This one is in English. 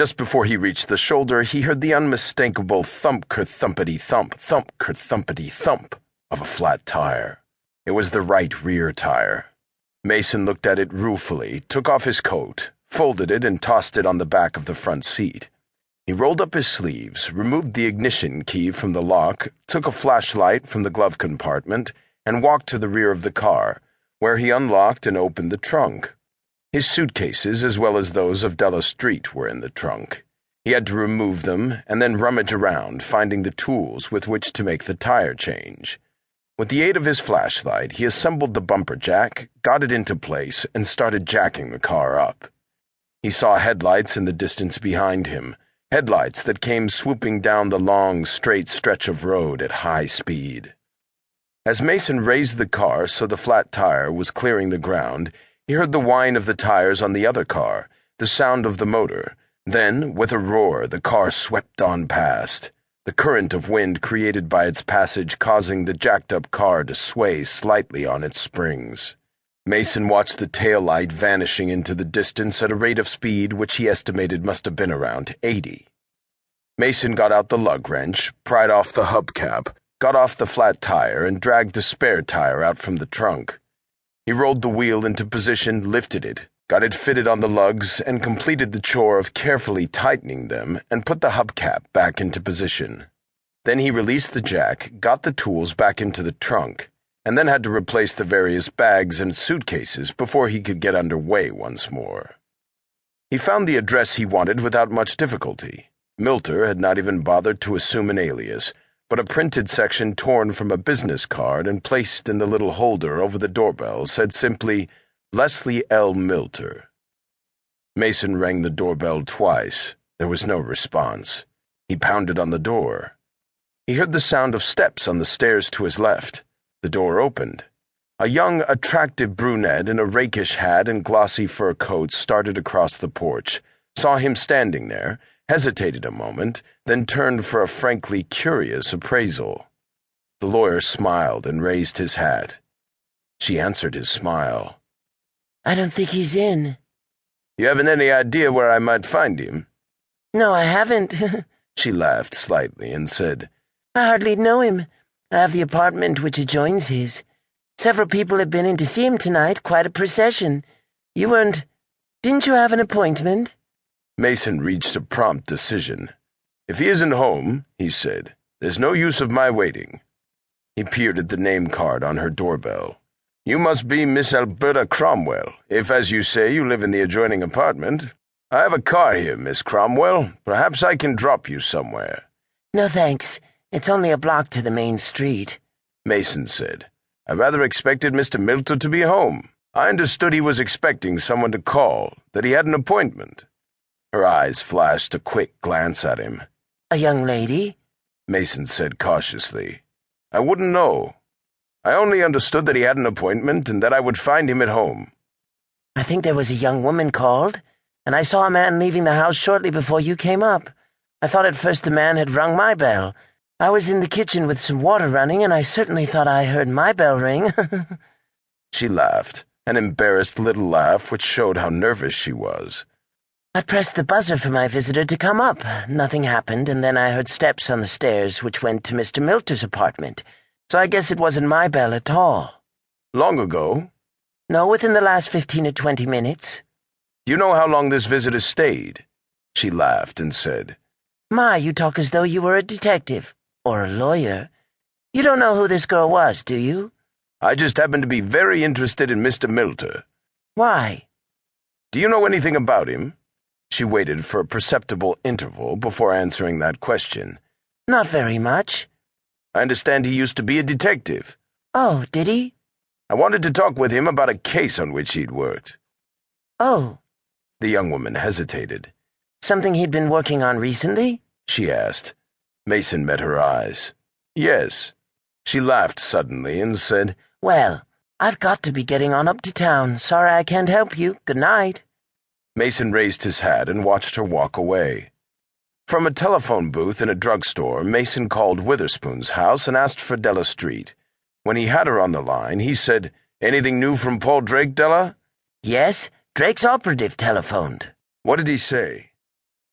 Just before he reached the shoulder, he heard the unmistakable thump-ker-thumpity-thump, thump-ker-thumpity-thump of a flat tire. It was the right rear tire. Mason looked at it ruefully, took off his coat, folded it, and tossed it on the back of the front seat. He rolled up his sleeves, removed the ignition key from the lock, took a flashlight from the glove compartment, and walked to the rear of the car, where he unlocked and opened the trunk. His suitcases, as well as those of Della Street, were in the trunk. He had to remove them and then rummage around, finding the tools with which to make the tire change. With the aid of his flashlight, he assembled the bumper jack, got it into place, and started jacking the car up. He saw headlights in the distance behind him, headlights that came swooping down the long, straight stretch of road at high speed. As Mason raised the car so the flat tire was clearing the ground, he heard the whine of the tires on the other car, the sound of the motor. Then, with a roar, the car swept on past, the current of wind created by its passage causing the jacked-up car to sway slightly on its springs. Mason watched the taillight vanishing into the distance at a rate of speed which he estimated must have been around 80. Mason got out the lug wrench, pried off the hubcap, got off the flat tire, and dragged the spare tire out from the trunk. He rolled the wheel into position, lifted it, got it fitted on the lugs, and completed the chore of carefully tightening them and put the hubcap back into position. Then he released the jack, got the tools back into the trunk, and then had to replace the various bags and suitcases before he could get underway once more. He found the address he wanted without much difficulty. Milter had not even bothered to assume an alias, but a printed section torn from a business card and placed in the little holder over the doorbell said simply, Leslie L. Milter. Mason rang the doorbell twice. There was no response. He pounded on the door. He heard the sound of steps on the stairs to his left. The door opened. A young, attractive brunette in a rakish hat and glossy fur coat started across the porch, saw him standing there, hesitated a moment, then turned for a frankly curious appraisal. The lawyer smiled and raised his hat. She answered his smile. I don't think he's in. You haven't any idea where I might find him? No, I haven't. She laughed slightly and said, I hardly know him. I have the apartment which adjoins his. Several people have been in to see him tonight, quite a procession. You weren't... Didn't you have an appointment? Mason reached a prompt decision. If he isn't home, he said, there's no use of my waiting. He peered at the name card on her doorbell. You must be Miss Alberta Cromwell, if, as you say, you live in the adjoining apartment. I have a car here, Miss Cromwell. Perhaps I can drop you somewhere. No, thanks. It's only a block to the main street, Mason said. I rather expected Mr. Milter to be home. I understood he was expecting someone to call, that he had an appointment. Her eyes flashed a quick glance at him. A young lady? Mason said cautiously. I wouldn't know. I only understood that he had an appointment and that I would find him at home. I think there was a young woman called, and I saw a man leaving the house shortly before you came up. I thought at first the man had rung my bell. I was in the kitchen with some water running, and I certainly thought I heard my bell ring. She laughed, an embarrassed little laugh which showed how nervous she was. I pressed the buzzer for my visitor to come up. Nothing happened, and then I heard steps on the stairs which went to Mr. Milter's apartment. So I guess it wasn't my bell at all. Long ago? No, within the last 15 or 20 minutes. Do you know how long this visitor stayed? She laughed and said, My, you talk as though you were a detective. Or a lawyer. You don't know who this girl was, do you? I just happen to be very interested in Mr. Milter. Why? Do you know anything about him? She waited for a perceptible interval before answering that question. Not very much. I understand he used to be a detective. Oh, did he? I wanted to talk with him about a case on which he'd worked. Oh. The young woman hesitated. Something he'd been working on recently? She asked. Mason met her eyes. Yes. She laughed suddenly and said, Well, I've got to be getting on up to town. Sorry I can't help you. Good night. Mason raised his hat and watched her walk away. From a telephone booth in a drugstore, Mason called Witherspoon's house and asked for Della Street. When he had her on the line, he said, Anything new from Paul Drake, Della? Yes, Drake's operative telephoned. What did he say?